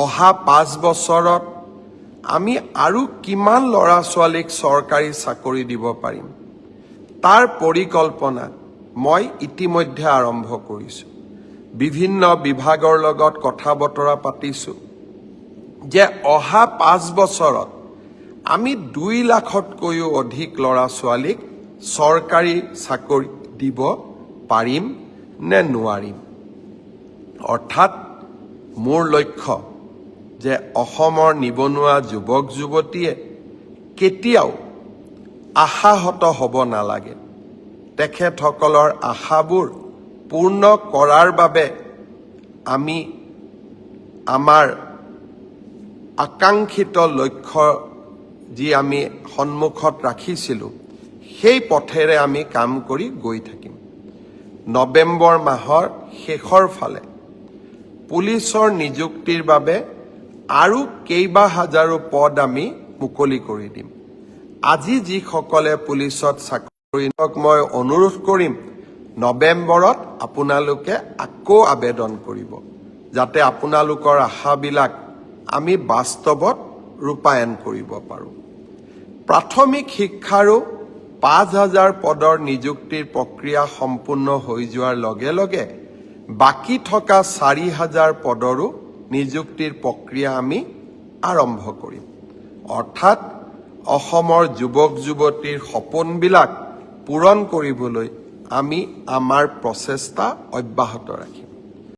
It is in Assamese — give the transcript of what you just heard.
অহা 5 বছৰত আমি আৰু কিমান ল'ৰা ছোৱালীক চৰকাৰী চাকৰি দিব পাৰিম তাৰ পৰিকল্পনা মই ইতিমধ্যে আৰম্ভ কৰিছোঁ। বিভিন্ন বিভাগৰ লগত কথা বতৰা পাতিছোঁ যে অহা 5 বছৰত আমি 2 লাখতকৈও অধিক ল'ৰা ছোৱালীক চৰকাৰী চাকৰি দিব পাৰিম নে নোৱাৰিম। অৰ্থাৎ মোৰ লক্ষ্য যে অসমৰ নিবনুৱা যুৱক যুৱতীয়ে কেতিয়াও আশাহত হ'ব নালাগে। তেখেতসকলৰ আশাবোৰ পূৰ্ণ কৰাৰ বাবে আমি আমাৰ আকাংক্ষিত লক্ষ্য যি আমি সন্মুখত ৰাখিছিলোঁ সেই পথেৰে আমি কাম কৰি গৈ থাকিম। নৱেম্বৰ মাহৰ শেষৰ ফালে পুলিচৰ নিযুক্তিৰ বাবে আৰু কেইবা হাজাৰো পদ আমি মুকলি কৰি দিম। আজি যিসকলে পুলিচত চাকৰি মই অনুৰোধ কৰিম নৱেম্বৰত আপোনালোকে আকৌ আবেদন কৰিব যাতে আপোনালোকৰ আশাবিলাক আমি বাস্তৱত ৰূপায়ণ কৰিব পাৰোঁ। প্ৰাথমিক শিক্ষাৰো 5,000 পদৰ নিযুক্তিৰ প্ৰক্ৰিয়া সম্পূৰ্ণ হৈ যোৱাৰ লগে লগে বাকী থকা 4,000 পদৰো নিযুক্তিৰ প্ৰক্ৰিয়া আমি আৰম্ভ কৰিম। অৰ্থাৎ অসমৰ যুৱক যুৱতীৰ সপোনবিলাক পূৰণ কৰিবলৈ আমি আমাৰ প্ৰচেষ্টা অব্যাহত ৰাখিম।